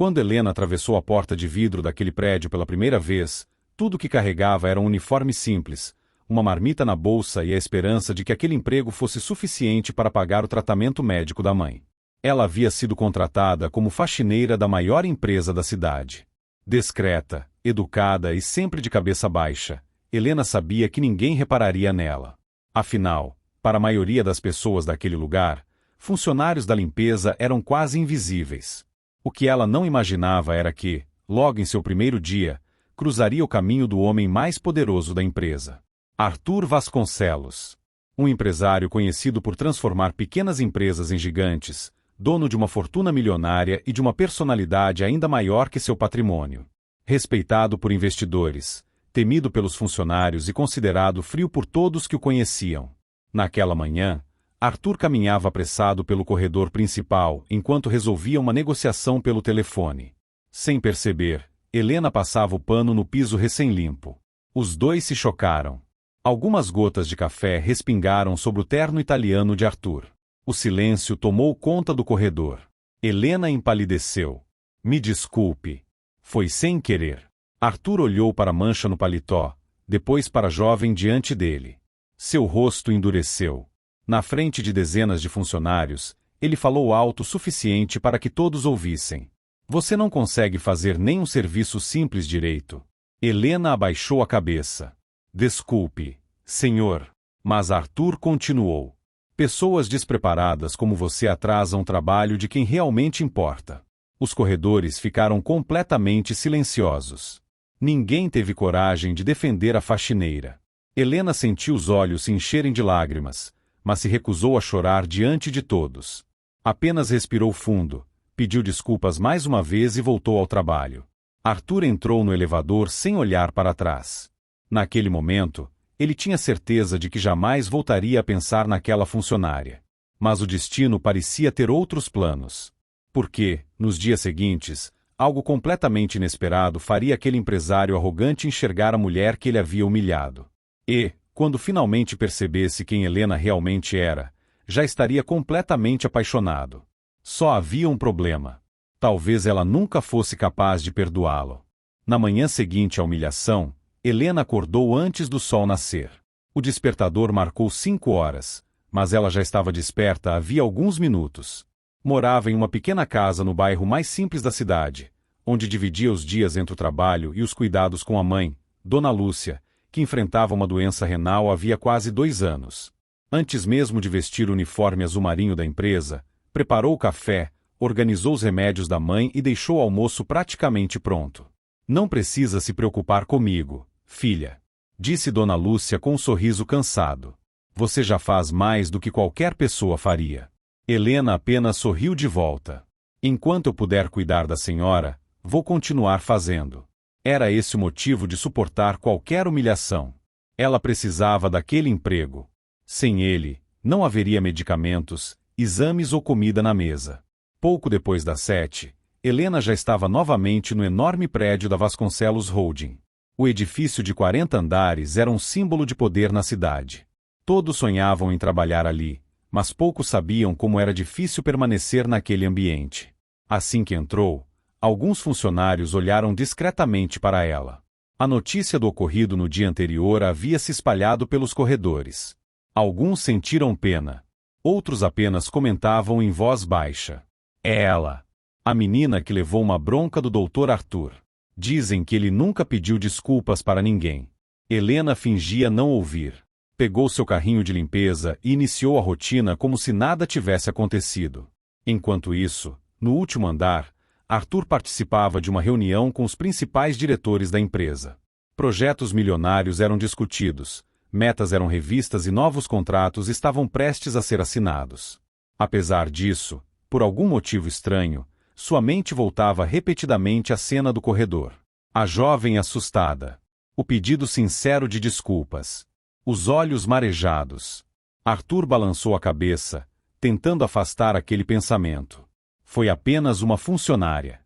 Quando Helena atravessou a porta de vidro daquele prédio pela primeira vez, tudo que carregava era um uniforme simples, uma marmita na bolsa e a esperança de que aquele emprego fosse suficiente para pagar o tratamento médico da mãe. Ela havia sido contratada como faxineira da maior empresa da cidade. Discreta, educada e sempre de cabeça baixa, Helena sabia que ninguém repararia nela. Afinal, para a maioria das pessoas daquele lugar, funcionários da limpeza eram quase invisíveis. O que ela não imaginava era que, logo em seu primeiro dia, cruzaria o caminho do homem mais poderoso da empresa. Arthur Vasconcelos. Um empresário conhecido por transformar pequenas empresas em gigantes, dono de uma fortuna milionária e de uma personalidade ainda maior que seu patrimônio. Respeitado por investidores, temido pelos funcionários e considerado frio por todos que o conheciam. Naquela manhã, Arthur caminhava apressado pelo corredor principal enquanto resolvia uma negociação pelo telefone. Sem perceber, Helena passava o pano no piso recém-limpo. Os dois se chocaram. Algumas gotas de café respingaram sobre o terno italiano de Arthur. O silêncio tomou conta do corredor. Helena empalideceu. Me desculpe. Foi sem querer. Arthur olhou para a mancha no paletó, depois para a jovem diante dele. Seu rosto endureceu. Na frente de dezenas de funcionários, ele falou alto o suficiente para que todos ouvissem. Você não consegue fazer nem um serviço simples direito. Helena abaixou a cabeça. Desculpe, senhor. Mas Arthur continuou. Pessoas despreparadas como você atrasam o trabalho de quem realmente importa. Os corredores ficaram completamente silenciosos. Ninguém teve coragem de defender a faxineira. Helena sentiu os olhos se encherem de lágrimas, mas se recusou a chorar diante de todos. Apenas respirou fundo, pediu desculpas mais uma vez e voltou ao trabalho. Arthur entrou no elevador sem olhar para trás. Naquele momento, ele tinha certeza de que jamais voltaria a pensar naquela funcionária. Mas o destino parecia ter outros planos. Porque, nos dias seguintes, algo completamente inesperado faria aquele empresário arrogante enxergar a mulher que ele havia humilhado. E, quando finalmente percebesse quem Helena realmente era, já estaria completamente apaixonado. Só havia um problema. Talvez ela nunca fosse capaz de perdoá-lo. Na manhã seguinte à humilhação, Helena acordou antes do sol nascer. O despertador marcou 5 horas, mas ela já estava desperta havia alguns minutos. Morava em uma pequena casa no bairro mais simples da cidade, onde dividia os dias entre o trabalho e os cuidados com a mãe, Dona Lúcia, que enfrentava uma doença renal havia quase 2 anos. Antes mesmo de vestir o uniforme azul marinho da empresa, preparou o café, organizou os remédios da mãe e deixou o almoço praticamente pronto. Não precisa se preocupar comigo, filha, disse Dona Lúcia com um sorriso cansado. Você já faz mais do que qualquer pessoa faria. Helena apenas sorriu de volta. Enquanto eu puder cuidar da senhora, vou continuar fazendo. Era esse o motivo de suportar qualquer humilhação. Ela precisava daquele emprego. Sem ele, não haveria medicamentos, exames ou comida na mesa. Pouco depois das 7, Helena já estava novamente no enorme prédio da Vasconcelos Holding. O edifício de 40 andares era um símbolo de poder na cidade. Todos sonhavam em trabalhar ali, mas poucos sabiam como era difícil permanecer naquele ambiente. Assim que entrou, alguns funcionários olharam discretamente para ela. A notícia do ocorrido no dia anterior havia se espalhado pelos corredores. Alguns sentiram pena. Outros apenas comentavam em voz baixa. É ela. A menina que levou uma bronca do Dr. Arthur. Dizem que ele nunca pediu desculpas para ninguém. Helena fingia não ouvir. Pegou seu carrinho de limpeza e iniciou a rotina como se nada tivesse acontecido. Enquanto isso, no último andar, Arthur participava de uma reunião com os principais diretores da empresa. Projetos milionários eram discutidos, metas eram revistas e novos contratos estavam prestes a ser assinados. Apesar disso, por algum motivo estranho, sua mente voltava repetidamente à cena do corredor. A jovem assustada. O pedido sincero de desculpas. Os olhos marejados. Arthur balançou a cabeça, tentando afastar aquele pensamento. Foi apenas uma funcionária.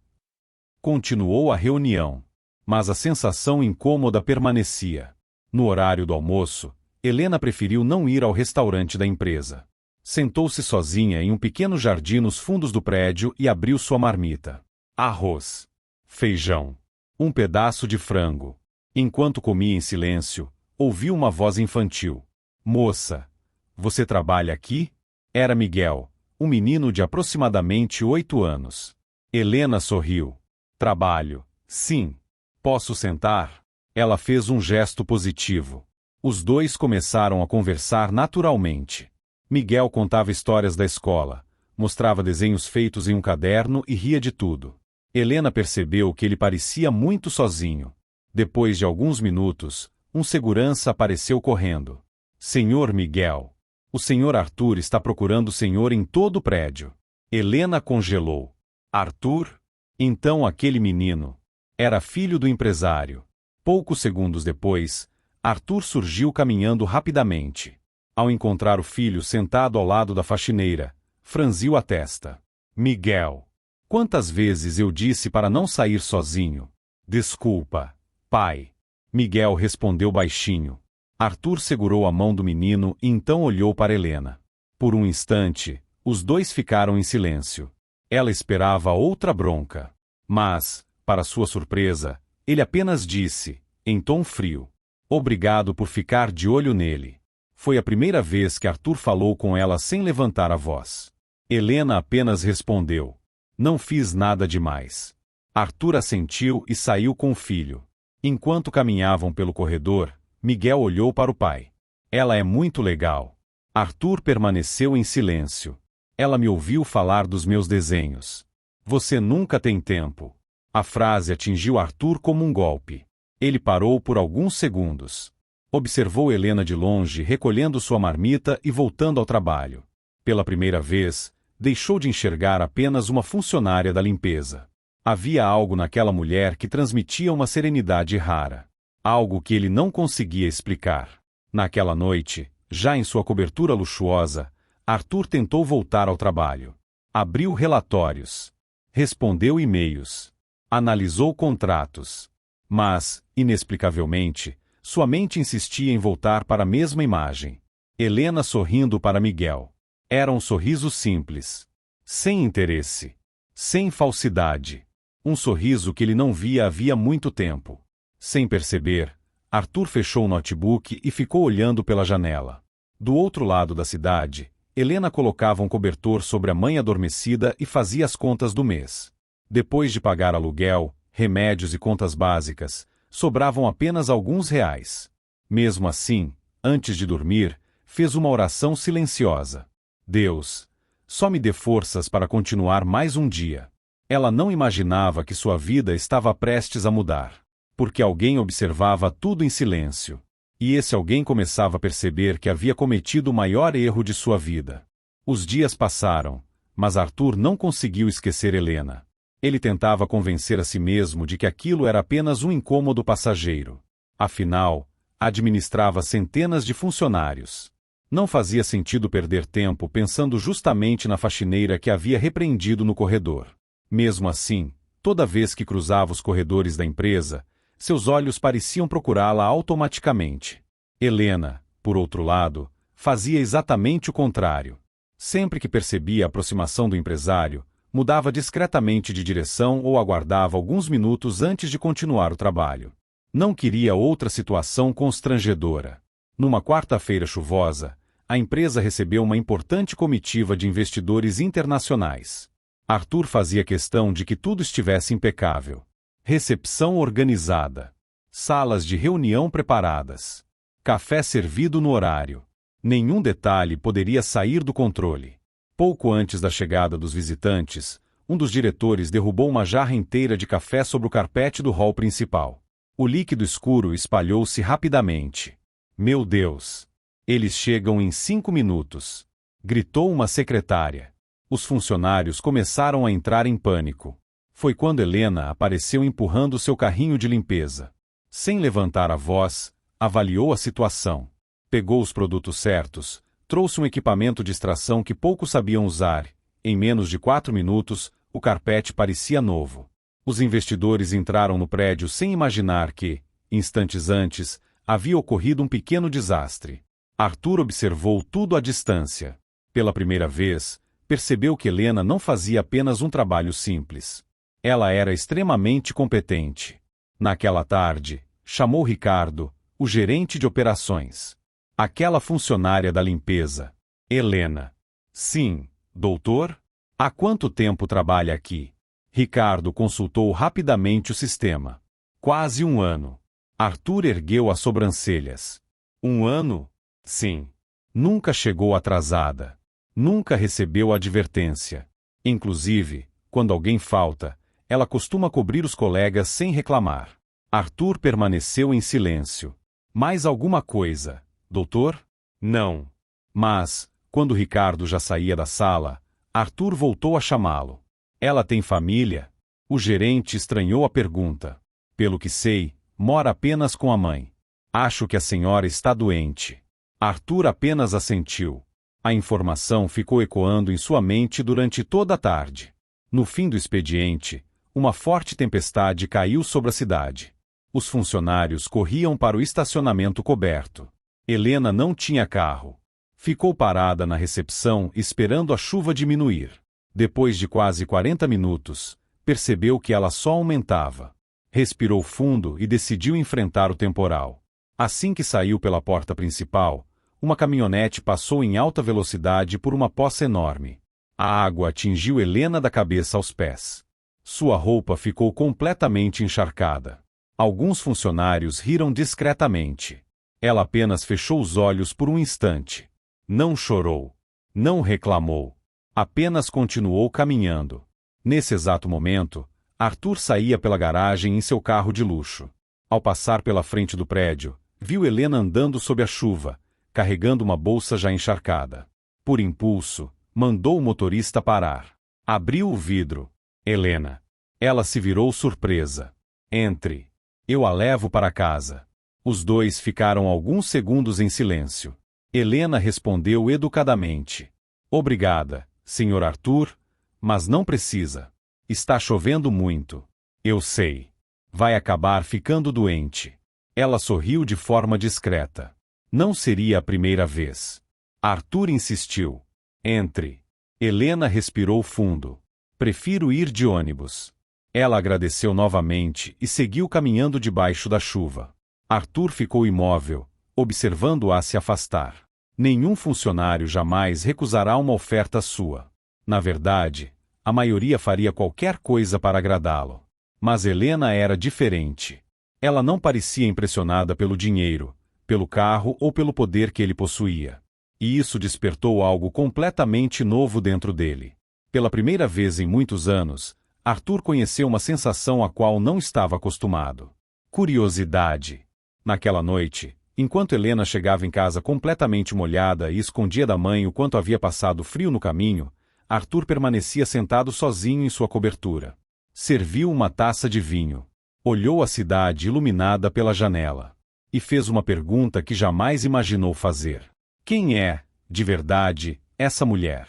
Continuou a reunião, mas a sensação incômoda permanecia. No horário do almoço, Helena preferiu não ir ao restaurante da empresa. Sentou-se sozinha em um pequeno jardim nos fundos do prédio e abriu sua marmita. arroz, feijão, um pedaço de frango. Enquanto comia em silêncio, ouviu uma voz infantil. Moça, você trabalha aqui? Era Miguel, um menino de aproximadamente 8 anos. Helena sorriu. Trabalho, sim. Posso sentar? Ela fez um gesto positivo. Os dois começaram a conversar naturalmente. Miguel contava histórias da escola, mostrava desenhos feitos em um caderno e ria de tudo. Helena percebeu que ele parecia muito sozinho. Depois de alguns minutos, um segurança apareceu correndo. Senhor Miguel, o senhor Arthur está procurando o senhor em todo o prédio. Helena congelou. Arthur? Então aquele menino. Era filho do empresário. Poucos segundos depois, Arthur surgiu caminhando rapidamente. Ao encontrar o filho sentado ao lado da faxineira, franziu a testa. Miguel, quantas vezes eu disse para não sair sozinho? Desculpa, pai. Miguel respondeu baixinho. Arthur segurou a mão do menino e então olhou para Helena. Por um instante, os dois ficaram em silêncio. Ela esperava outra bronca. Mas, para sua surpresa, ele apenas disse, em tom frio, obrigado por ficar de olho nele. Foi a primeira vez que Arthur falou com ela sem levantar a voz. Helena apenas respondeu, não fiz nada demais. Arthur assentiu e saiu com o filho. Enquanto caminhavam pelo corredor, Miguel olhou para o pai. Ela é muito legal. Arthur permaneceu em silêncio. Ela me ouviu falar dos meus desenhos. Você nunca tem tempo. A frase atingiu Arthur como um golpe. Ele parou por alguns segundos. Observou Helena de longe recolhendo sua marmita e voltando ao trabalho. Pela primeira vez, deixou de enxergar apenas uma funcionária da limpeza. Havia algo naquela mulher que transmitia uma serenidade rara. Algo que ele não conseguia explicar. Naquela noite, já em sua cobertura luxuosa, Arthur tentou voltar ao trabalho. Abriu relatórios. Respondeu e-mails. Analisou contratos. Mas, inexplicavelmente, sua mente insistia em voltar para a mesma imagem. Helena sorrindo para Miguel. Era um sorriso simples. Sem interesse. Sem falsidade. Um sorriso que ele não via havia muito tempo. Sem perceber, Arthur fechou o notebook e ficou olhando pela janela. Do outro lado da cidade, Helena colocava um cobertor sobre a mãe adormecida e fazia as contas do mês. Depois de pagar aluguel, remédios e contas básicas, sobravam apenas alguns reais. Mesmo assim, antes de dormir, fez uma oração silenciosa. Deus, só me dê forças para continuar mais um dia. Ela não imaginava que sua vida estava prestes a mudar, porque alguém observava tudo em silêncio. E esse alguém começava a perceber que havia cometido o maior erro de sua vida. Os dias passaram, mas Arthur não conseguiu esquecer Helena. Ele tentava convencer a si mesmo de que aquilo era apenas um incômodo passageiro. Afinal, administrava centenas de funcionários. Não fazia sentido perder tempo pensando justamente na faxineira que havia repreendido no corredor. Mesmo assim, toda vez que cruzava os corredores da empresa, seus olhos pareciam procurá-la automaticamente. Helena, por outro lado, fazia exatamente o contrário. Sempre que percebia a aproximação do empresário, mudava discretamente de direção ou aguardava alguns minutos antes de continuar o trabalho. Não queria outra situação constrangedora. Numa quarta-feira chuvosa, a empresa recebeu uma importante comitiva de investidores internacionais. Arthur fazia questão de que tudo estivesse impecável. Recepção organizada. Salas de reunião preparadas. Café servido no horário. Nenhum detalhe poderia sair do controle. Pouco antes da chegada dos visitantes, um dos diretores derrubou uma jarra inteira de café sobre o carpete do hall principal. O líquido escuro espalhou-se rapidamente. Meu Deus! Eles chegam em 5 minutos! Gritou uma secretária. Os funcionários começaram a entrar em pânico. Foi quando Helena apareceu empurrando seu carrinho de limpeza. Sem levantar a voz, avaliou a situação. Pegou os produtos certos, trouxe um equipamento de extração que poucos sabiam usar. Em menos de 4 minutos, o carpete parecia novo. Os investidores entraram no prédio sem imaginar que, instantes antes, havia ocorrido um pequeno desastre. Arthur observou tudo à distância. Pela primeira vez, percebeu que Helena não fazia apenas um trabalho simples. Ela era extremamente competente. Naquela tarde, chamou Ricardo, o gerente de operações. Aquela funcionária da limpeza. Helena. Sim, doutor? Há quanto tempo trabalha aqui? Ricardo consultou rapidamente o sistema. Quase 1 ano. Arthur ergueu as sobrancelhas. 1 ano? Sim. Nunca chegou atrasada. Nunca recebeu advertência. Inclusive, quando alguém falta, ela costuma cobrir os colegas sem reclamar. Arthur permaneceu em silêncio. Mais alguma coisa, doutor? Não. Mas, quando Ricardo já saía da sala, Arthur voltou a chamá-lo. Ela tem família? O gerente estranhou a pergunta. Pelo que sei, mora apenas com a mãe. Acho que a senhora está doente. Arthur apenas assentiu. A informação ficou ecoando em sua mente durante toda a tarde. No fim do expediente, uma forte tempestade caiu sobre a cidade. Os funcionários corriam para o estacionamento coberto. Helena não tinha carro. Ficou parada na recepção esperando a chuva diminuir. Depois de quase 40 minutos, percebeu que ela só aumentava. Respirou fundo e decidiu enfrentar o temporal. Assim que saiu pela porta principal, uma caminhonete passou em alta velocidade por uma poça enorme. A água atingiu Helena da cabeça aos pés. Sua roupa ficou completamente encharcada. Alguns funcionários riram discretamente. Ela apenas fechou os olhos por um instante. Não chorou. Não reclamou. Apenas continuou caminhando. Nesse exato momento, Arthur saía pela garagem em seu carro de luxo. Ao passar pela frente do prédio, viu Helena andando sob a chuva, carregando uma bolsa já encharcada. Por impulso, mandou o motorista parar. Abriu o vidro. Helena. Ela se virou surpresa. Entre. Eu a levo para casa. Os dois ficaram alguns segundos em silêncio. Helena respondeu educadamente. Obrigada, Sr. Arthur, mas não precisa. Está chovendo muito. Eu sei. Vai acabar ficando doente. Ela sorriu de forma discreta. Não seria a primeira vez. Arthur insistiu. Entre. Helena respirou fundo. Prefiro ir de ônibus. Ela agradeceu novamente e seguiu caminhando debaixo da chuva. Arthur ficou imóvel, observando-a se afastar. Nenhum funcionário jamais recusará uma oferta sua. Na verdade, a maioria faria qualquer coisa para agradá-lo. Mas Helena era diferente. Ela não parecia impressionada pelo dinheiro, pelo carro ou pelo poder que ele possuía. E isso despertou algo completamente novo dentro dele. Pela primeira vez em muitos anos, Arthur conheceu uma sensação a qual não estava acostumado. Curiosidade. Naquela noite, enquanto Helena chegava em casa completamente molhada e escondia da mãe o quanto havia passado frio no caminho, Arthur permanecia sentado sozinho em sua cobertura. Serviu uma taça de vinho. Olhou a cidade iluminada pela janela. E fez uma pergunta que jamais imaginou fazer. Quem é, de verdade, essa mulher?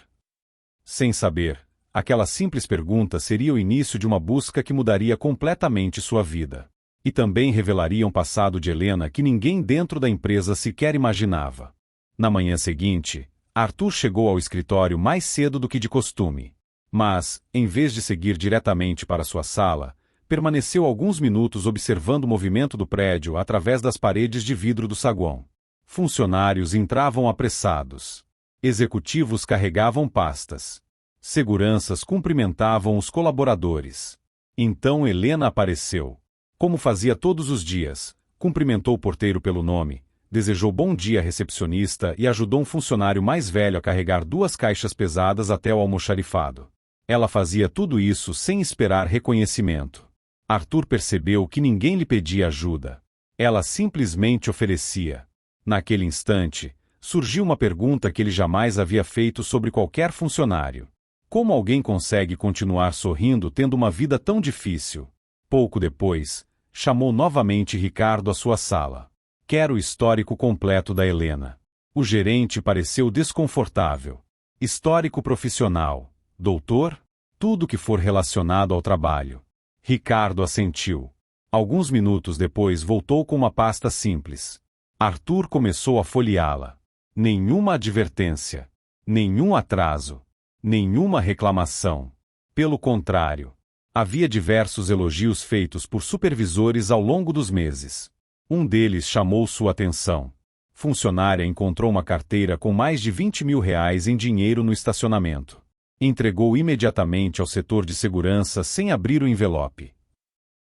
Sem saber, aquela simples pergunta seria o início de uma busca que mudaria completamente sua vida. E também revelaria um passado de Helena que ninguém dentro da empresa sequer imaginava. Na manhã seguinte, Arthur chegou ao escritório mais cedo do que de costume. Mas, em vez de seguir diretamente para sua sala, permaneceu alguns minutos observando o movimento do prédio através das paredes de vidro do saguão. Funcionários entravam apressados. Executivos carregavam pastas. Seguranças cumprimentavam os colaboradores. Então Helena apareceu. Como fazia todos os dias, cumprimentou o porteiro pelo nome, desejou bom dia à recepcionista e ajudou um funcionário mais velho a carregar 2 caixas pesadas até o almoxarifado. Ela fazia tudo isso sem esperar reconhecimento. Arthur percebeu que ninguém lhe pedia ajuda. Ela simplesmente oferecia. Naquele instante, surgiu uma pergunta que ele jamais havia feito sobre qualquer funcionário. Como alguém consegue continuar sorrindo tendo uma vida tão difícil? Pouco depois, chamou novamente Ricardo à sua sala. Quero o histórico completo da Helena. O gerente pareceu desconfortável. Histórico profissional. Doutor? Tudo que for relacionado ao trabalho. Ricardo assentiu. Alguns minutos depois voltou com uma pasta simples. Arthur começou a folheá-la. Nenhuma advertência. Nenhum atraso. Nenhuma reclamação. Pelo contrário. Havia diversos elogios feitos por supervisores ao longo dos meses. Um deles chamou sua atenção. Funcionária encontrou uma carteira com mais de R$20 mil em dinheiro no estacionamento. Entregou imediatamente ao setor de segurança sem abrir o envelope.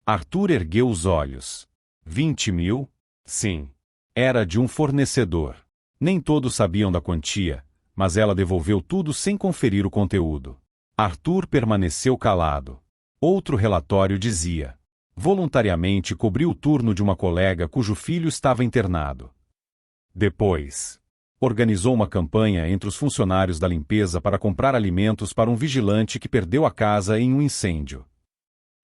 Arthur ergueu os olhos. 20 mil? Sim. Era de um fornecedor. Nem todos sabiam da quantia, mas ela devolveu tudo sem conferir o conteúdo. Arthur permaneceu calado. Outro relatório dizia: voluntariamente cobriu o turno de uma colega cujo filho estava internado. Depois, organizou uma campanha entre os funcionários da limpeza para comprar alimentos para um vigilante que perdeu a casa em um incêndio.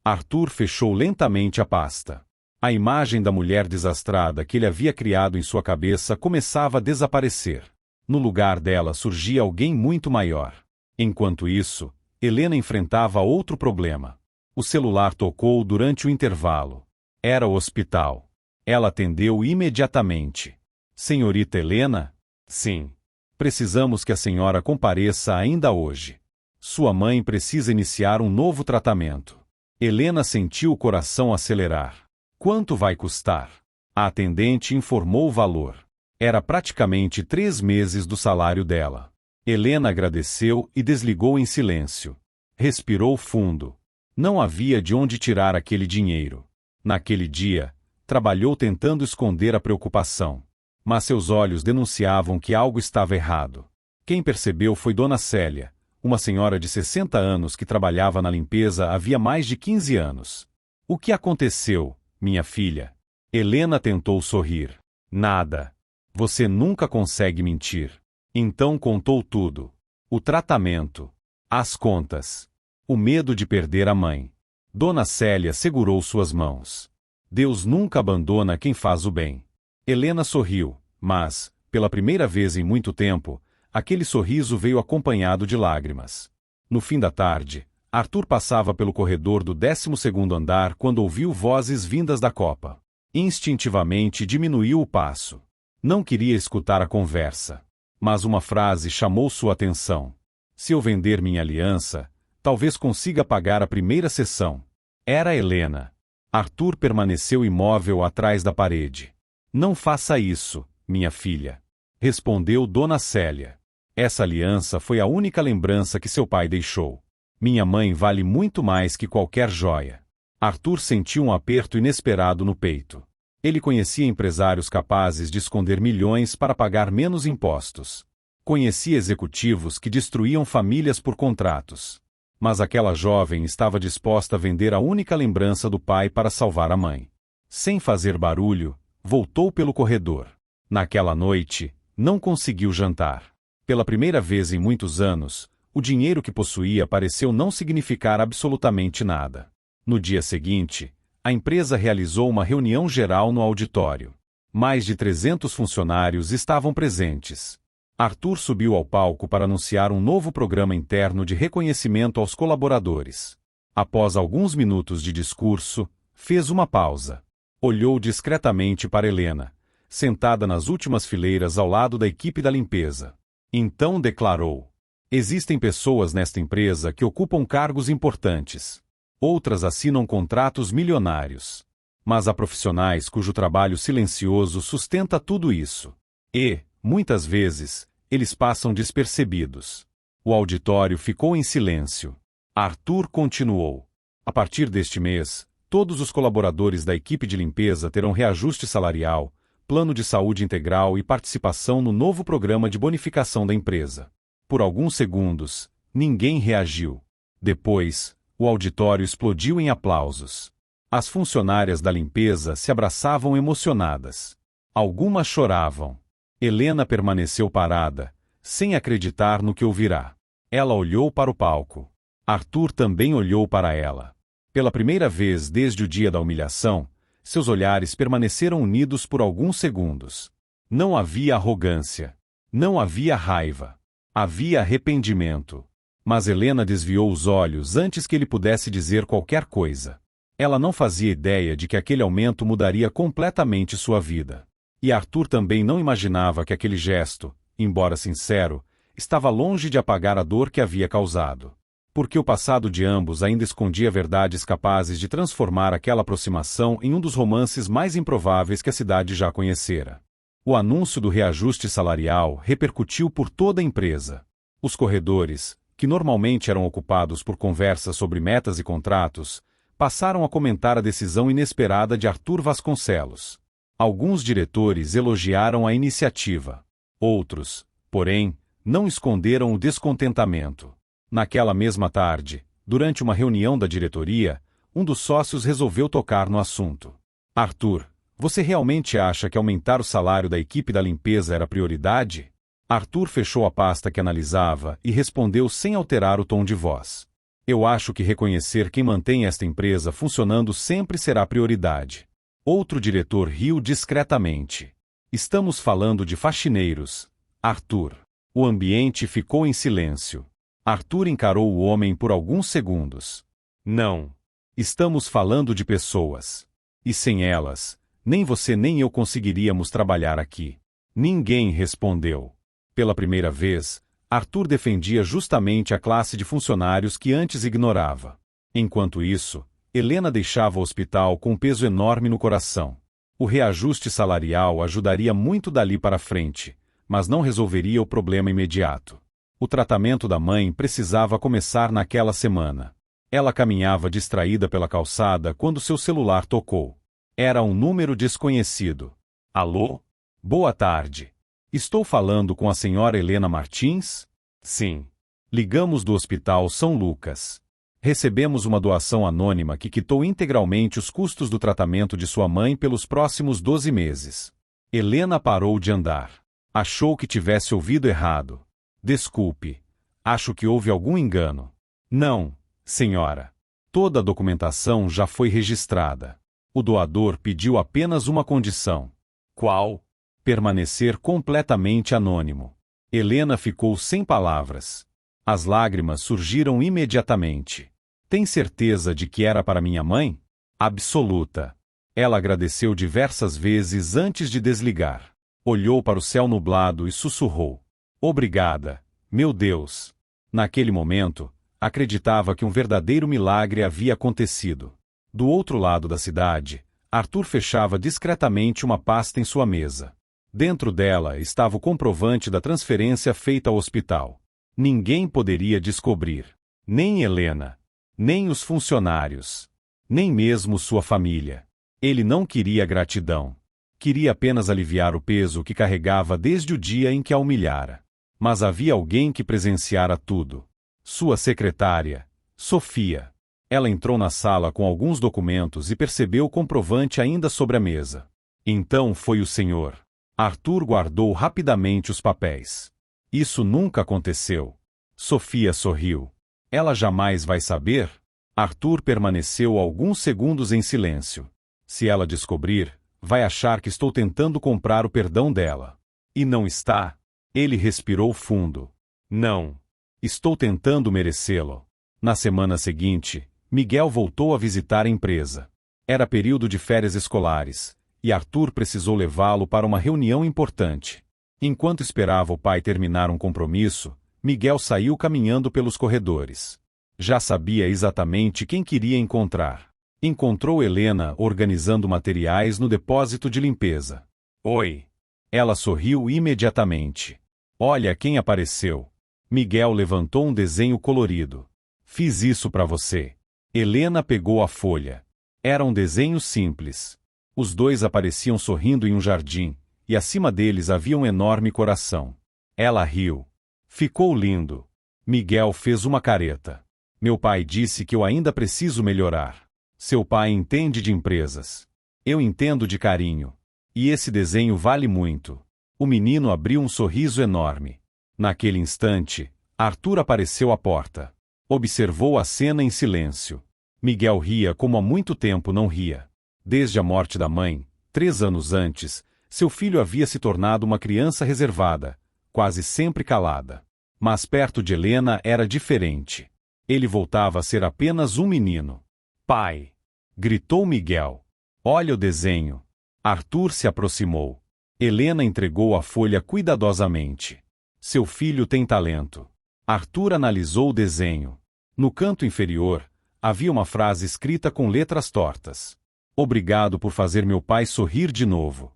Arthur fechou lentamente a pasta. A imagem da mulher desastrada que ele havia criado em sua cabeça começava a desaparecer. No lugar dela surgia alguém muito maior. Enquanto isso, Helena enfrentava outro problema. O celular tocou durante o intervalo. Era o hospital. Ela atendeu imediatamente. Senhorita Helena? Sim. Precisamos que a senhora compareça ainda hoje. Sua mãe precisa iniciar um novo tratamento. Helena sentiu o coração acelerar. Quanto vai custar? A atendente informou o valor. Era praticamente 3 meses do salário dela. Helena agradeceu e desligou em silêncio. Respirou fundo. Não havia de onde tirar aquele dinheiro. Naquele dia, trabalhou tentando esconder a preocupação. Mas seus olhos denunciavam que algo estava errado. Quem percebeu foi Dona Célia, uma senhora de 60 anos que trabalhava na limpeza havia mais de 15 anos. O que aconteceu, minha filha? Helena tentou sorrir. Nada. Você nunca consegue mentir. Então contou tudo. O tratamento. As contas. O medo de perder a mãe. Dona Célia segurou suas mãos. Deus nunca abandona quem faz o bem. Helena sorriu, mas, pela primeira vez em muito tempo, aquele sorriso veio acompanhado de lágrimas. No fim da tarde, Arthur passava pelo corredor do 12º andar quando ouviu vozes vindas da copa. Instintivamente diminuiu o passo. Não queria escutar a conversa. Mas uma frase chamou sua atenção. Se eu vender minha aliança, talvez consiga pagar a primeira sessão. Era Helena. Arthur permaneceu imóvel atrás da parede. Não faça isso, minha filha. Respondeu Dona Célia. Essa aliança foi a única lembrança que seu pai deixou. Minha mãe vale muito mais que qualquer joia. Arthur sentiu um aperto inesperado no peito. Ele conhecia empresários capazes de esconder milhões para pagar menos impostos. Conhecia executivos que destruíam famílias por contratos. Mas aquela jovem estava disposta a vender a única lembrança do pai para salvar a mãe. Sem fazer barulho, voltou pelo corredor. Naquela noite, não conseguiu jantar. Pela primeira vez em muitos anos, o dinheiro que possuía pareceu não significar absolutamente nada. No dia seguinte, a empresa realizou uma reunião geral no auditório. Mais de 300 funcionários estavam presentes. Arthur subiu ao palco para anunciar um novo programa interno de reconhecimento aos colaboradores. Após alguns minutos de discurso, fez uma pausa. Olhou discretamente para Helena, sentada nas últimas fileiras ao lado da equipe da limpeza. Então declarou: existem pessoas nesta empresa que ocupam cargos importantes. Outras assinam contratos milionários. Mas há profissionais cujo trabalho silencioso sustenta tudo isso. E, muitas vezes, eles passam despercebidos. O auditório ficou em silêncio. Arthur continuou: a partir deste mês, todos os colaboradores da equipe de limpeza terão reajuste salarial, plano de saúde integral e participação no novo programa de bonificação da empresa. Por alguns segundos, ninguém reagiu. Depois, o auditório explodiu em aplausos. As funcionárias da limpeza se abraçavam emocionadas. Algumas choravam. Helena permaneceu parada, sem acreditar no que ouvirá. Ela olhou para o palco. Arthur também olhou para ela. Pela primeira vez desde o dia da humilhação, seus olhares permaneceram unidos por alguns segundos. Não havia arrogância. Não havia raiva. Havia arrependimento. Mas Helena desviou os olhos antes que ele pudesse dizer qualquer coisa. Ela não fazia ideia de que aquele aumento mudaria completamente sua vida. E Arthur também não imaginava que aquele gesto, embora sincero, estava longe de apagar a dor que havia causado. Porque o passado de ambos ainda escondia verdades capazes de transformar aquela aproximação em um dos romances mais improváveis que a cidade já conhecera. O anúncio do reajuste salarial repercutiu por toda a empresa. Os corredores, que normalmente eram ocupados por conversas sobre metas e contratos, passaram a comentar a decisão inesperada de Arthur Vasconcelos. Alguns diretores elogiaram a iniciativa. Outros, porém, não esconderam o descontentamento. Naquela mesma tarde, durante uma reunião da diretoria, um dos sócios resolveu tocar no assunto. Arthur, você realmente acha que aumentar o salário da equipe da limpeza era prioridade? Arthur fechou a pasta que analisava e respondeu sem alterar o tom de voz. Eu acho que reconhecer quem mantém esta empresa funcionando sempre será prioridade. Outro diretor riu discretamente. Estamos falando de faxineiros, Arthur. O ambiente ficou em silêncio. Arthur encarou o homem por alguns segundos. Não. Estamos falando de pessoas. E sem elas, nem você nem eu conseguiríamos trabalhar aqui. Ninguém respondeu. Pela primeira vez, Arthur defendia justamente a classe de funcionários que antes ignorava. Enquanto isso, Helena deixava o hospital com um peso enorme no coração. O reajuste salarial ajudaria muito dali para frente, mas não resolveria o problema imediato. O tratamento da mãe precisava começar naquela semana. Ela caminhava distraída pela calçada quando seu celular tocou. Era um número desconhecido. Alô? Boa tarde. Estou falando com a senhora Helena Martins? Sim. Ligamos do Hospital São Lucas. Recebemos uma doação anônima que quitou integralmente os custos do tratamento de sua mãe pelos próximos 12 meses. Helena parou de andar. Achou que tivesse ouvido errado. Desculpe. Acho que houve algum engano. Não, senhora. Toda a documentação já foi registrada. O doador pediu apenas uma condição. Qual? Permanecer completamente anônimo. Helena ficou sem palavras. As lágrimas surgiram imediatamente. Tem certeza de que era para minha mãe? Absoluta. Ela agradeceu diversas vezes antes de desligar. Olhou para o céu nublado e sussurrou. Obrigada, meu Deus. Naquele momento, acreditava que um verdadeiro milagre havia acontecido. Do outro lado da cidade, Arthur fechava discretamente uma pasta em sua mesa. Dentro dela estava o comprovante da transferência feita ao hospital. Ninguém poderia descobrir. Nem Helena. Nem os funcionários. Nem mesmo sua família. Ele não queria gratidão. Queria apenas aliviar o peso que carregava desde o dia em que a humilhara. Mas havia alguém que presenciara tudo. Sua secretária, Sofia. Ela entrou na sala com alguns documentos e percebeu o comprovante ainda sobre a mesa. Então foi o senhor. Arthur guardou rapidamente os papéis. Isso nunca aconteceu. Sofia sorriu. Ela jamais vai saber? Arthur permaneceu alguns segundos em silêncio. Se ela descobrir, vai achar que estou tentando comprar o perdão dela. E não está? Ele respirou fundo. Não. Estou tentando merecê-lo. Na semana seguinte, Miguel voltou a visitar a empresa. Era período de férias escolares, e Arthur precisou levá-lo para uma reunião importante. Enquanto esperava o pai terminar um compromisso, Miguel saiu caminhando pelos corredores. Já sabia exatamente quem queria encontrar. Encontrou Helena organizando materiais no depósito de limpeza. Oi. Ela sorriu imediatamente. Olha quem apareceu. Miguel levantou um desenho colorido. Fiz isso para você. Helena pegou a folha. Era um desenho simples. Os dois apareciam sorrindo em um jardim, e acima deles havia um enorme coração. Ela riu. Ficou lindo. Miguel fez uma careta. Meu pai disse que eu ainda preciso melhorar. Seu pai entende de empresas. Eu entendo de carinho. E esse desenho vale muito. O menino abriu um sorriso enorme. Naquele instante, Arthur apareceu à porta. Observou a cena em silêncio. Miguel ria como há muito tempo não ria. Desde a morte da mãe, 3 anos antes, seu filho havia se tornado uma criança reservada, quase sempre calada. Mas perto de Helena era diferente. Ele voltava a ser apenas um menino. Pai! Gritou Miguel. Olha o desenho. Arthur se aproximou. Helena entregou a folha cuidadosamente. Seu filho tem talento. Arthur analisou o desenho. No canto inferior, havia uma frase escrita com letras tortas. Obrigado por fazer meu pai sorrir de novo.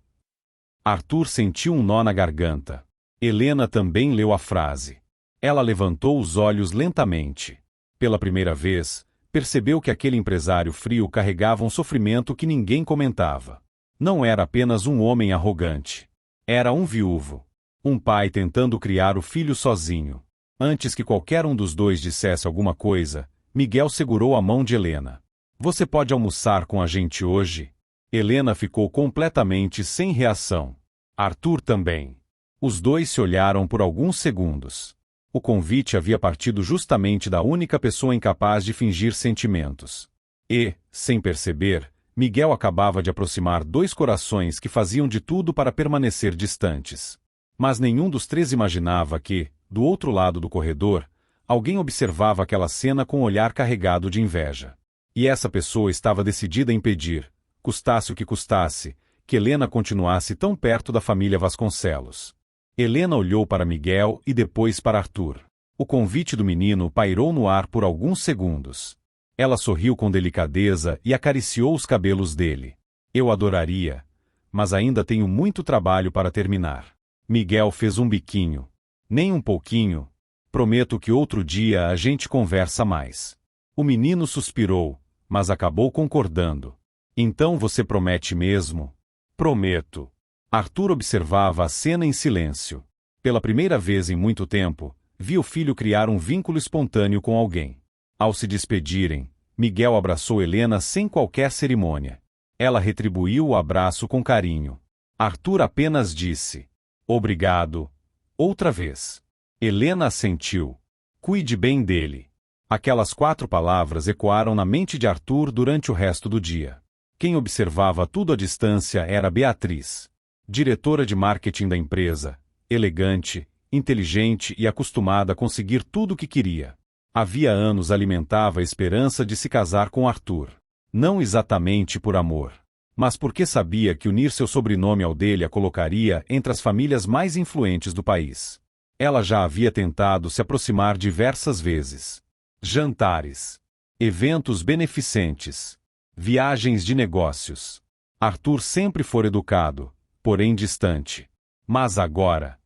Arthur sentiu um nó na garganta. Helena também leu a frase. Ela levantou os olhos lentamente. Pela primeira vez, percebeu que aquele empresário frio carregava um sofrimento que ninguém comentava. Não era apenas um homem arrogante. Era um viúvo. Um pai tentando criar o filho sozinho. Antes que qualquer um dos dois dissesse alguma coisa, Miguel segurou a mão de Helena. Você pode almoçar com a gente hoje? Helena ficou completamente sem reação. Arthur também. Os dois se olharam por alguns segundos. O convite havia partido justamente da única pessoa incapaz de fingir sentimentos. E, sem perceber, Miguel acabava de aproximar dois corações que faziam de tudo para permanecer distantes. Mas nenhum dos três imaginava que, do outro lado do corredor, alguém observava aquela cena com um olhar carregado de inveja. E essa pessoa estava decidida a impedir, custasse o que custasse, que Helena continuasse tão perto da família Vasconcelos. Helena olhou para Miguel e depois para Arthur. O convite do menino pairou no ar por alguns segundos. Ela sorriu com delicadeza e acariciou os cabelos dele. Eu adoraria, mas ainda tenho muito trabalho para terminar. Miguel fez um biquinho. Nem um pouquinho. Prometo que outro dia a gente conversa mais. O menino suspirou, mas acabou concordando. Então você promete mesmo? Prometo. Arthur observava a cena em silêncio. Pela primeira vez em muito tempo, viu o filho criar um vínculo espontâneo com alguém. Ao se despedirem, Miguel abraçou Helena sem qualquer cerimônia. Ela retribuiu o abraço com carinho. Arthur apenas disse: obrigado. Outra vez. Helena assentiu. Cuide bem dele. Aquelas 4 palavras ecoaram na mente de Arthur durante o resto do dia. Quem observava tudo à distância era Beatriz. Diretora de marketing da empresa, elegante, inteligente e acostumada a conseguir tudo o que queria. Havia anos alimentava a esperança de se casar com Arthur. Não exatamente por amor, mas porque sabia que unir seu sobrenome ao dele a colocaria entre as famílias mais influentes do país. Ela já havia tentado se aproximar diversas vezes. Jantares, eventos beneficentes, viagens de negócios. Arthur sempre fora educado, porém distante. Mas agora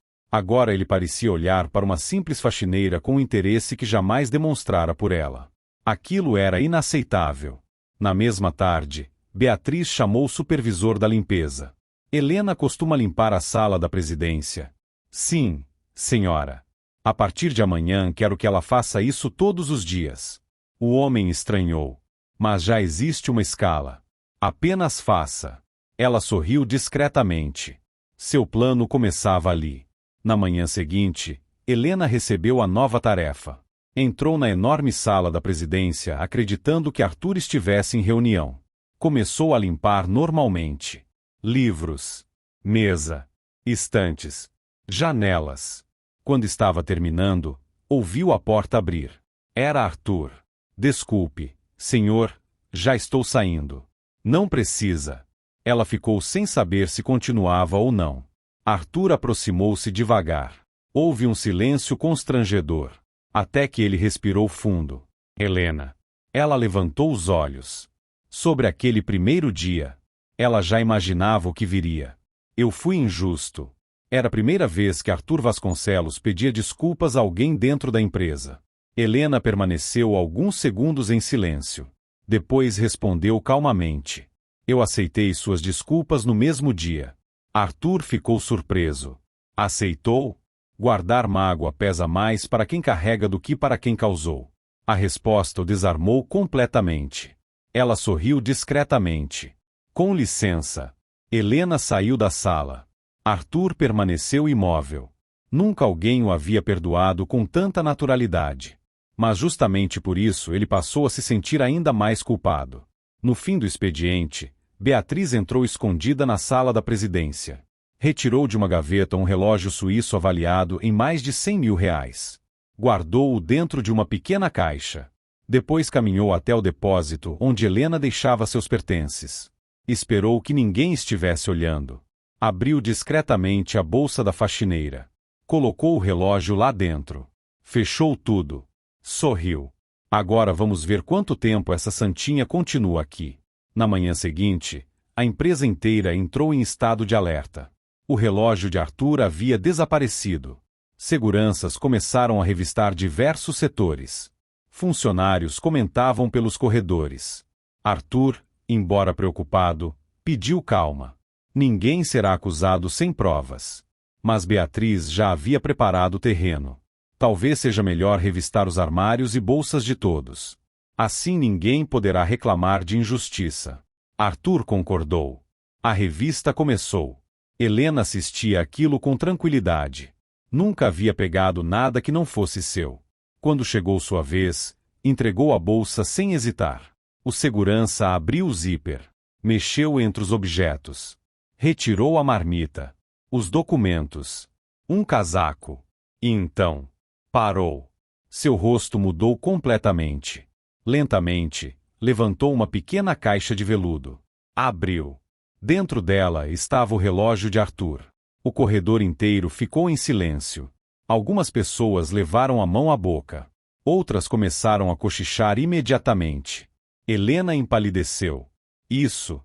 ele parecia olhar para uma simples faxineira com um interesse que jamais demonstrara por ela. Aquilo era inaceitável. Na mesma tarde, Beatriz chamou o supervisor da limpeza. Helena costuma limpar a sala da presidência. Sim, senhora. A partir de amanhã quero que ela faça isso todos os dias. O homem estranhou. Mas já existe uma escala. Apenas faça. Ela sorriu discretamente. Seu plano começava ali. Na manhã seguinte, Helena recebeu a nova tarefa. Entrou na enorme sala da presidência acreditando que Arthur estivesse em reunião. Começou a limpar normalmente. Livros, mesa, estantes, janelas. Quando estava terminando, ouviu a porta abrir. Era Arthur. Desculpe, senhor, já estou saindo. Não precisa. Ela ficou sem saber se continuava ou não. Arthur aproximou-se devagar. Houve um silêncio constrangedor. Até que ele respirou fundo. Helena. Ela levantou os olhos. Sobre aquele primeiro dia, ela já imaginava o que viria. Eu fui injusto. Era a primeira vez que Arthur Vasconcelos pedia desculpas a alguém dentro da empresa. Helena permaneceu alguns segundos em silêncio. Depois respondeu calmamente. Eu aceitei suas desculpas no mesmo dia. Arthur ficou surpreso. Aceitou? Guardar mágoa pesa mais para quem carrega do que para quem causou. A resposta o desarmou completamente. Ela sorriu discretamente. Com licença. Helena saiu da sala. Arthur permaneceu imóvel. Nunca alguém o havia perdoado com tanta naturalidade. Mas justamente por isso ele passou a se sentir ainda mais culpado. No fim do expediente, Beatriz entrou escondida na sala da presidência. Retirou de uma gaveta um relógio suíço avaliado em mais de 100 mil reais. Guardou-o dentro de uma pequena caixa. Depois caminhou até o depósito onde Helena deixava seus pertences. Esperou que ninguém estivesse olhando. Abriu discretamente a bolsa da faxineira. Colocou o relógio lá dentro. Fechou tudo. Sorriu. Agora vamos ver quanto tempo essa santinha continua aqui. Na manhã seguinte, a empresa inteira entrou em estado de alerta. O relógio de Arthur havia desaparecido. Seguranças começaram a revistar diversos setores. Funcionários comentavam pelos corredores. Arthur, embora preocupado, pediu calma. Ninguém será acusado sem provas. Mas Beatriz já havia preparado o terreno. Talvez seja melhor revistar os armários e bolsas de todos. Assim ninguém poderá reclamar de injustiça. Arthur concordou. A revista começou. Helena assistia aquilo com tranquilidade. Nunca havia pegado nada que não fosse seu. Quando chegou sua vez, entregou a bolsa sem hesitar. O segurança abriu o zíper. Mexeu entre os objetos. Retirou a marmita. Os documentos. Um casaco. E então, parou. Seu rosto mudou completamente. Lentamente, levantou uma pequena caixa de veludo. Abriu. Dentro dela estava o relógio de Arthur. O corredor inteiro ficou em silêncio. Algumas pessoas levaram a mão à boca. Outras começaram a cochichar imediatamente. Helena empalideceu. Isso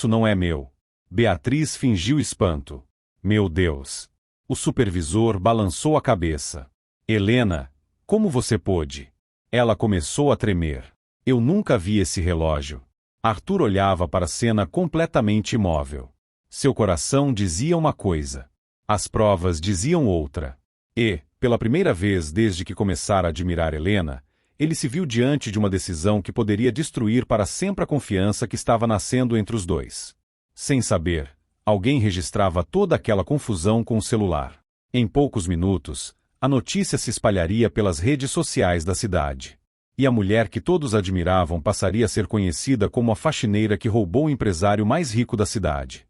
não é meu. Beatriz fingiu espanto. Meu Deus! O supervisor balançou a cabeça. Helena, como você pôde? Ela começou a tremer. Eu nunca vi esse relógio. Arthur olhava para a cena completamente imóvel. Seu coração dizia uma coisa. As provas diziam outra. E, pela primeira vez desde que começara a admirar Helena, ele se viu diante de uma decisão que poderia destruir para sempre a confiança que estava nascendo entre os dois. Sem saber, alguém registrava toda aquela confusão com o celular. Em poucos minutos, a notícia se espalharia pelas redes sociais da cidade. E a mulher que todos admiravam passaria a ser conhecida como a faxineira que roubou o empresário mais rico da cidade.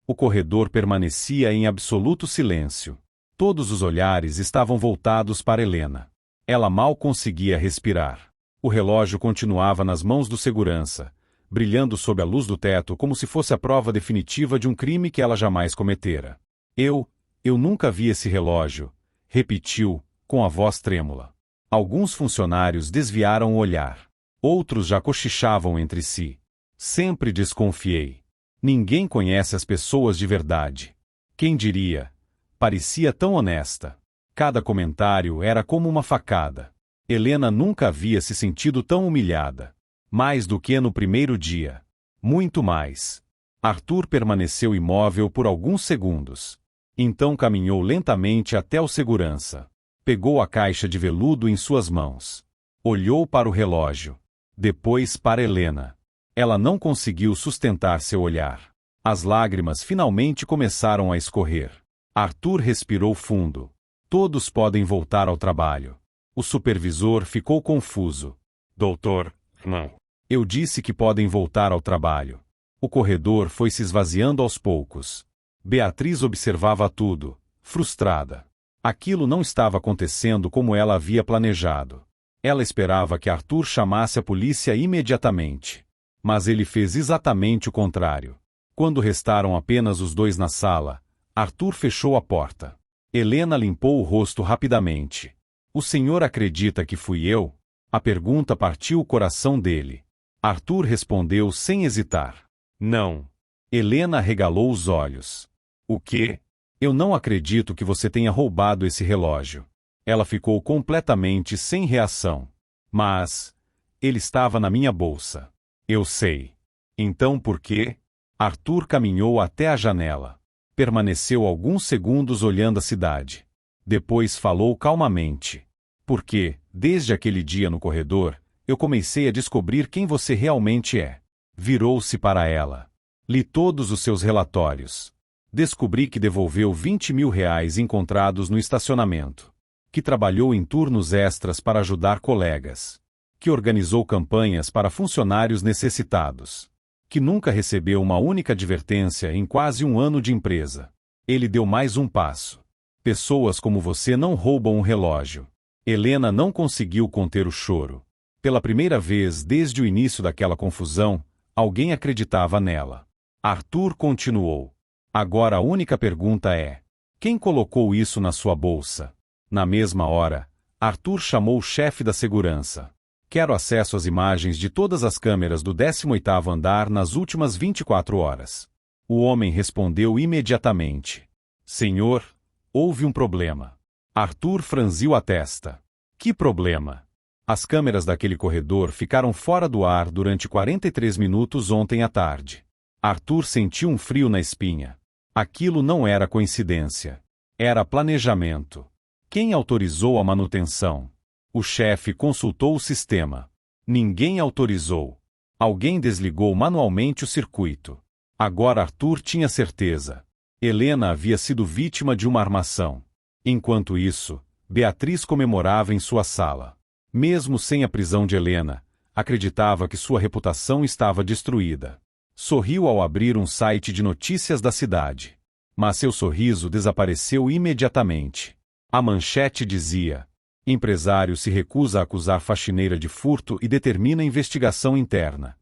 O corredor permanecia em absoluto silêncio. Todos os olhares estavam voltados para Helena. Ela mal conseguia respirar. O relógio continuava nas mãos do segurança, brilhando sob a luz do teto como se fosse a prova definitiva de um crime que ela jamais cometera. Eu nunca vi esse relógio, repetiu, com a voz trêmula. Alguns funcionários desviaram o olhar. Outros já cochichavam entre si. Sempre desconfiei. Ninguém conhece as pessoas de verdade. Quem diria? Parecia tão honesta. Cada comentário era como uma facada. Helena nunca havia se sentido tão humilhada. Mais do que no primeiro dia. Muito mais. Arthur permaneceu imóvel por alguns segundos. Então caminhou lentamente até o segurança. Pegou a caixa de veludo em suas mãos. Olhou para o relógio. Depois para Helena. Ela não conseguiu sustentar seu olhar. As lágrimas finalmente começaram a escorrer. Arthur respirou fundo. Todos podem voltar ao trabalho. O supervisor ficou confuso. Doutor, não. Eu disse que podem voltar ao trabalho. O corredor foi se esvaziando aos poucos. Beatriz observava tudo, frustrada. Aquilo não estava acontecendo como ela havia planejado. Ela esperava que Arthur chamasse a polícia imediatamente. Mas ele fez exatamente o contrário. Quando restaram apenas os dois na sala, Arthur fechou a porta. Helena limpou o rosto rapidamente. O senhor acredita que fui eu? A pergunta partiu o coração dele. Arthur respondeu sem hesitar. Não. Helena arregalou os olhos. O quê? Eu não acredito que você tenha roubado esse relógio. Ela ficou completamente sem reação. Mas ele estava na minha bolsa. Eu sei. Então por quê? Arthur caminhou até a janela. Permaneceu alguns segundos olhando a cidade. Depois falou calmamente. Porque, desde aquele dia no corredor, eu comecei a descobrir quem você realmente é. Virou-se para ela. Li todos os seus relatórios. Descobri que devolveu R$ 20.000 encontrados no estacionamento. Que trabalhou em turnos extras para ajudar colegas. Que organizou campanhas para funcionários necessitados. Que nunca recebeu uma única advertência em quase um ano de empresa. Ele deu mais um passo. Pessoas como você não roubam um relógio. Helena não conseguiu conter o choro. Pela primeira vez desde o início daquela confusão, alguém acreditava nela. Arthur continuou. Agora a única pergunta é: quem colocou isso na sua bolsa? Na mesma hora, Arthur chamou o chefe da segurança. Quero acesso às imagens de todas as câmeras do 18º andar nas últimas 24 horas. O homem respondeu imediatamente. Senhor, houve um problema. Arthur franziu a testa. Que problema? As câmeras daquele corredor ficaram fora do ar durante 43 minutos ontem à tarde. Arthur sentiu um frio na espinha. Aquilo não era coincidência. Era planejamento. Quem autorizou a manutenção? O chefe consultou o sistema. Ninguém autorizou. Alguém desligou manualmente o circuito. Agora Arthur tinha certeza. Helena havia sido vítima de uma armação. Enquanto isso, Beatriz comemorava em sua sala. Mesmo sem a prisão de Helena, acreditava que sua reputação estava destruída. Sorriu ao abrir um site de notícias da cidade. Mas seu sorriso desapareceu imediatamente. A manchete dizia: empresário se recusa a acusar faxineira de furto e determina investigação interna.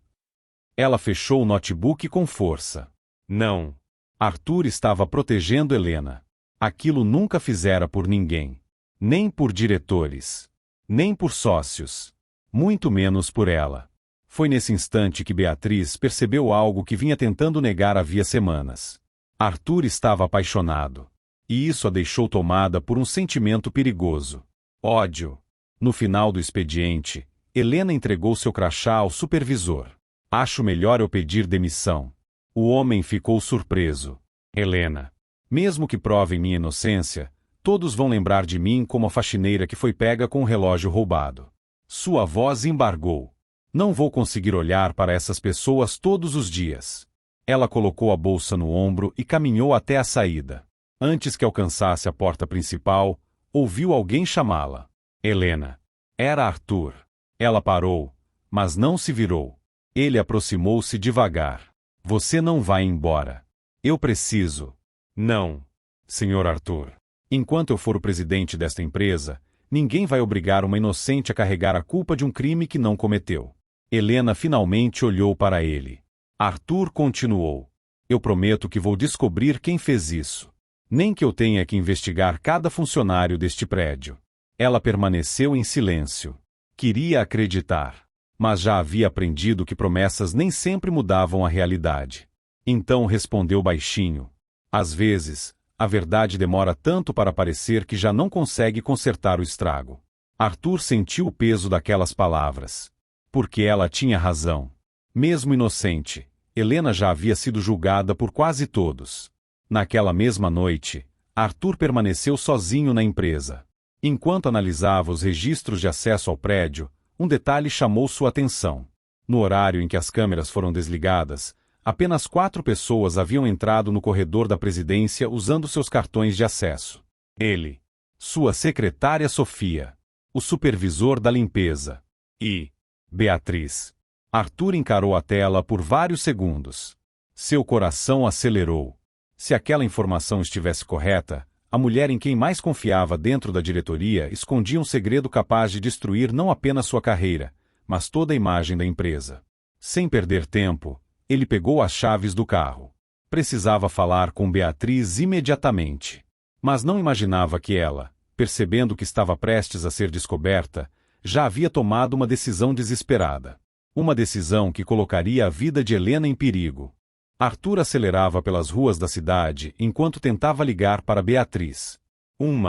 Ela fechou o notebook com força. Não. Arthur estava protegendo Helena. Aquilo nunca fizera por ninguém. Nem por diretores. Nem por sócios. Muito menos por ela. Foi nesse instante que Beatriz percebeu algo que vinha tentando negar havia semanas. Arthur estava apaixonado. E isso a deixou tomada por um sentimento perigoso. Ódio. No final do expediente, Helena entregou seu crachá ao supervisor. Acho melhor eu pedir demissão. O homem ficou surpreso. Helena. Mesmo que provem minha inocência, todos vão lembrar de mim como a faxineira que foi pega com o relógio roubado. Sua voz embargou. Não vou conseguir olhar para essas pessoas todos os dias. Ela colocou a bolsa no ombro e caminhou até a saída. Antes que alcançasse a porta principal, ouviu alguém chamá-la. Helena. Era Arthur. Ela parou, mas não se virou. Ele aproximou-se devagar. Você não vai embora. Eu preciso. Não. Senhor Arthur. Enquanto eu for o presidente desta empresa, ninguém vai obrigar uma inocente a carregar a culpa de um crime que não cometeu. Helena finalmente olhou para ele. Arthur continuou. Eu prometo que vou descobrir quem fez isso. Nem que eu tenha que investigar cada funcionário deste prédio. Ela permaneceu em silêncio. Queria acreditar. Mas já havia aprendido que promessas nem sempre mudavam a realidade. Então respondeu baixinho. Às vezes, a verdade demora tanto para aparecer que já não consegue consertar o estrago. Arthur sentiu o peso daquelas palavras. Porque ela tinha razão. Mesmo inocente, Helena já havia sido julgada por quase todos. Naquela mesma noite, Arthur permaneceu sozinho na empresa. Enquanto analisava os registros de acesso ao prédio, um detalhe chamou sua atenção. No horário em que as câmeras foram desligadas, apenas 4 pessoas haviam entrado no corredor da presidência usando seus cartões de acesso. Ele, sua secretária Sofia, o supervisor da limpeza e Beatriz. Arthur encarou a tela por vários segundos. Seu coração acelerou. Se aquela informação estivesse correta, a mulher em quem mais confiava dentro da diretoria escondia um segredo capaz de destruir não apenas sua carreira, mas toda a imagem da empresa. Sem perder tempo, ele pegou as chaves do carro. Precisava falar com Beatriz imediatamente. Mas não imaginava que ela, percebendo que estava prestes a ser descoberta, já havia tomado uma decisão desesperada. Uma decisão que colocaria a vida de Helena em perigo. Arthur acelerava pelas ruas da cidade enquanto tentava ligar para Beatriz. 1,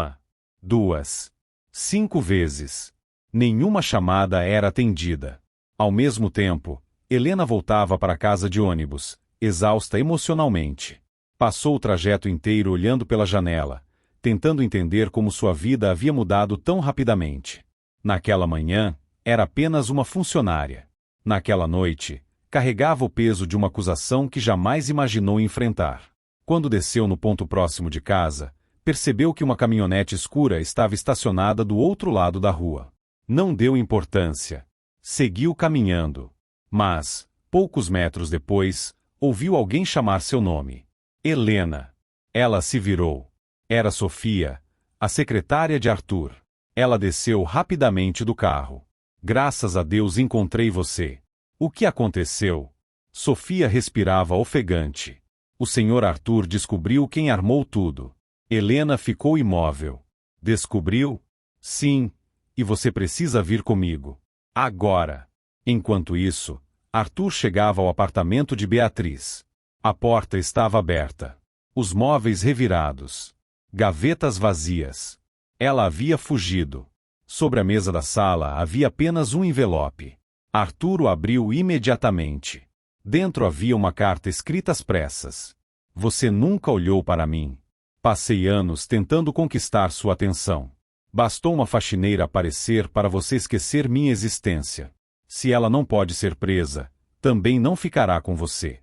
2, 5 vezes. Nenhuma chamada era atendida. Ao mesmo tempo, Helena voltava para casa de ônibus, exausta emocionalmente. Passou o trajeto inteiro olhando pela janela, tentando entender como sua vida havia mudado tão rapidamente. Naquela manhã, era apenas uma funcionária. Naquela noite, carregava o peso de uma acusação que jamais imaginou enfrentar. Quando desceu no ponto próximo de casa, percebeu que uma caminhonete escura estava estacionada do outro lado da rua. Não deu importância. Seguiu caminhando. Mas, poucos metros depois, ouviu alguém chamar seu nome. Helena. Ela se virou. Era Sofia, a secretária de Arthur. Ela desceu rapidamente do carro. Graças a Deus encontrei você. O que aconteceu? Sofia respirava ofegante. O senhor Arthur descobriu quem armou tudo. Helena ficou imóvel. Descobriu? Sim, e você precisa vir comigo. Agora. Enquanto isso, Arthur chegava ao apartamento de Beatriz. A porta estava aberta. Os móveis revirados. Gavetas vazias. Ela havia fugido. Sobre a mesa da sala havia apenas um envelope. Arthur o abriu imediatamente. Dentro havia uma carta escrita às pressas. Você nunca olhou para mim. Passei anos tentando conquistar sua atenção. Bastou uma faxineira aparecer para você esquecer minha existência. Se ela não pode ser presa, também não ficará com você.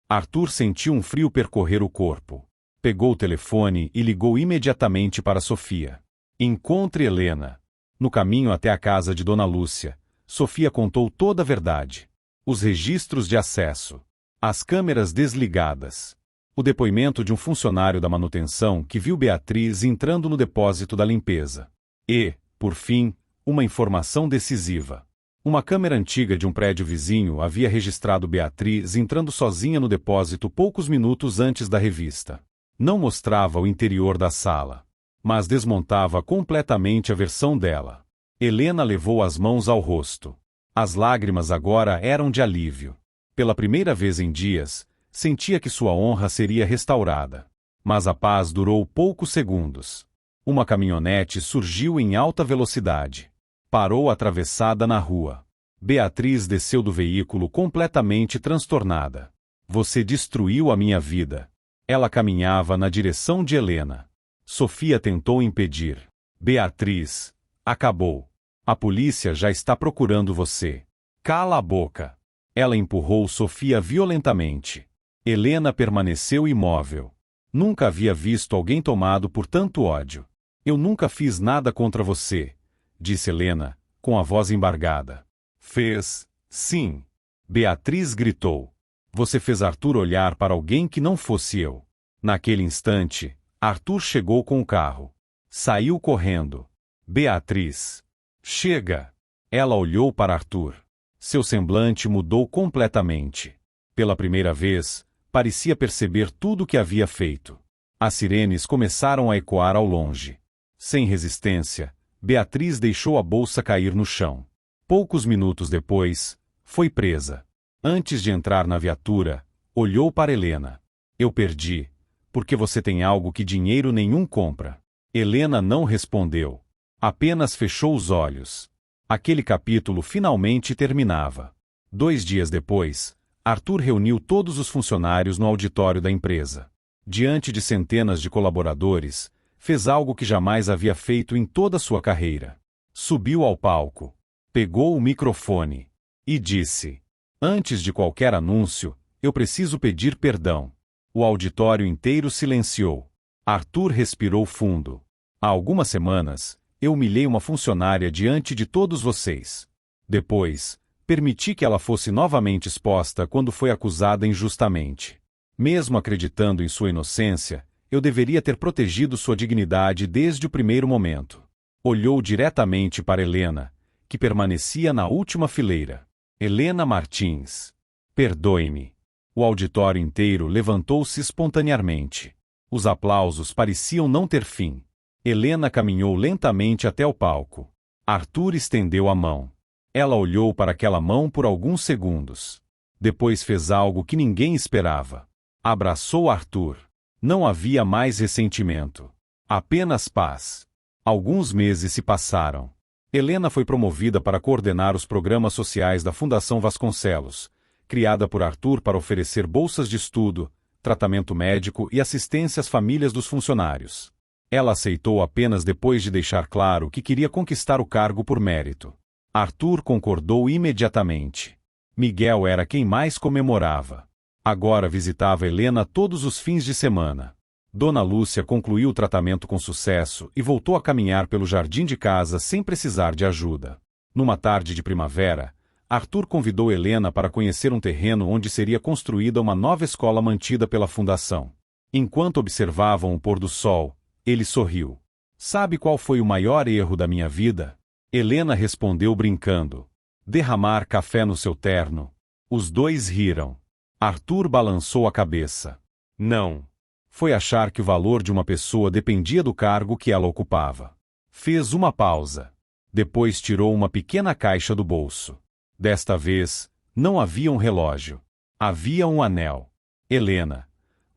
Arthur sentiu um frio percorrer o corpo. Pegou o telefone e ligou imediatamente para Sofia. Encontre Helena. No caminho até a casa de Dona Lúcia, Sofia contou toda a verdade. Os registros de acesso. As câmeras desligadas. O depoimento de um funcionário da manutenção que viu Beatriz entrando no depósito da limpeza. E, por fim, uma informação decisiva. Uma câmera antiga de um prédio vizinho havia registrado Beatriz entrando sozinha no depósito poucos minutos antes da revista. Não mostrava o interior da sala, mas desmontava completamente a versão dela. Helena levou as mãos ao rosto. As lágrimas agora eram de alívio. Pela primeira vez em dias, sentia que sua honra seria restaurada. Mas a paz durou poucos segundos. Uma caminhonete surgiu em alta velocidade. Parou atravessada na rua. Beatriz desceu do veículo completamente transtornada. Você destruiu a minha vida. Ela caminhava na direção de Helena. Sofia tentou impedir. Beatriz, acabou. A polícia já está procurando você. Cala a boca. Ela empurrou Sofia violentamente. Helena permaneceu imóvel. Nunca havia visto alguém tomado por tanto ódio. Eu nunca fiz nada contra você, disse Helena, com a voz embargada. Fez, sim. Beatriz gritou. Você fez Arthur olhar para alguém que não fosse eu. Naquele instante, Arthur chegou com o carro. Saiu correndo. Beatriz. Chega! Ela olhou para Arthur. Seu semblante mudou completamente. Pela primeira vez, parecia perceber tudo o que havia feito. As sirenes começaram a ecoar ao longe. Sem resistência, Beatriz deixou a bolsa cair no chão. Poucos minutos depois, foi presa. Antes de entrar na viatura, olhou para Helena. Eu perdi, porque você tem algo que dinheiro nenhum compra. Helena não respondeu. Apenas fechou os olhos. Aquele capítulo finalmente terminava. 2 dias depois, Arthur reuniu todos os funcionários no auditório da empresa. Diante de centenas de colaboradores, fez algo que jamais havia feito em toda sua carreira. Subiu ao palco, pegou o microfone e disse: Antes de qualquer anúncio, eu preciso pedir perdão. O auditório inteiro silenciou. Arthur respirou fundo. Há algumas semanas, eu humilhei uma funcionária diante de todos vocês. Depois, permiti que ela fosse novamente exposta quando foi acusada injustamente. Mesmo acreditando em sua inocência, eu deveria ter protegido sua dignidade desde o primeiro momento. Olhou diretamente para Helena, que permanecia na última fileira. Helena Martins. Perdoe-me. O auditório inteiro levantou-se espontaneamente. Os aplausos pareciam não ter fim. Helena caminhou lentamente até o palco. Arthur estendeu a mão. Ela olhou para aquela mão por alguns segundos. Depois fez algo que ninguém esperava. Abraçou Arthur. Não havia mais ressentimento. Apenas paz. Alguns meses se passaram. Helena foi promovida para coordenar os programas sociais da Fundação Vasconcelos, criada por Arthur para oferecer bolsas de estudo, tratamento médico e assistência às famílias dos funcionários. Ela aceitou apenas depois de deixar claro que queria conquistar o cargo por mérito. Arthur concordou imediatamente. Miguel era quem mais comemorava. Agora visitava Helena todos os fins de semana. Dona Lúcia concluiu o tratamento com sucesso e voltou a caminhar pelo jardim de casa sem precisar de ajuda. Numa tarde de primavera, Arthur convidou Helena para conhecer um terreno onde seria construída uma nova escola mantida pela fundação. Enquanto observavam o pôr do sol, ele sorriu. Sabe qual foi o maior erro da minha vida? Helena respondeu brincando. Derramar café no seu terno. Os dois riram. Arthur balançou a cabeça. Não. Foi achar que o valor de uma pessoa dependia do cargo que ela ocupava. Fez uma pausa. Depois tirou uma pequena caixa do bolso. Desta vez, não havia um relógio. Havia um anel. Helena,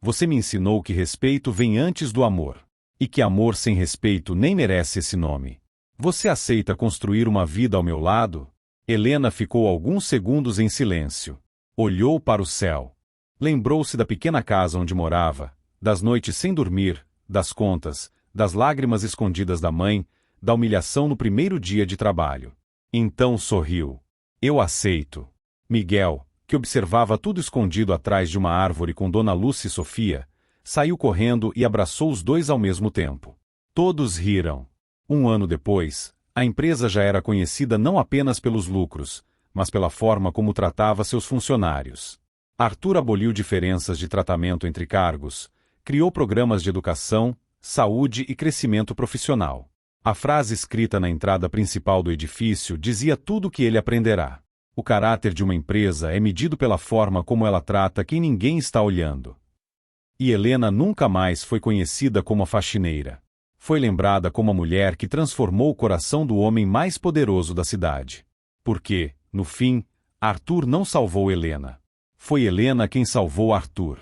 você me ensinou que respeito vem antes do amor. E que amor sem respeito nem merece esse nome. Você aceita construir uma vida ao meu lado? Helena ficou alguns segundos em silêncio. Olhou para o céu. Lembrou-se da pequena casa onde morava, das noites sem dormir, das contas, das lágrimas escondidas da mãe, da humilhação no primeiro dia de trabalho. Então sorriu. Eu aceito. Miguel, que observava tudo escondido atrás de uma árvore com Dona Lúcia e Sofia, saiu correndo e abraçou os dois ao mesmo tempo. Todos riram. Um ano depois, a empresa já era conhecida não apenas pelos lucros, mas pela forma como tratava seus funcionários. Arthur aboliu diferenças de tratamento entre cargos, criou programas de educação, saúde e crescimento profissional. A frase escrita na entrada principal do edifício dizia tudo o que ele aprenderá. O caráter de uma empresa é medido pela forma como ela trata quem ninguém está olhando. E Helena nunca mais foi conhecida como a faxineira. Foi lembrada como a mulher que transformou o coração do homem mais poderoso da cidade. Porque, no fim, Arthur não salvou Helena. Foi Helena quem salvou Arthur.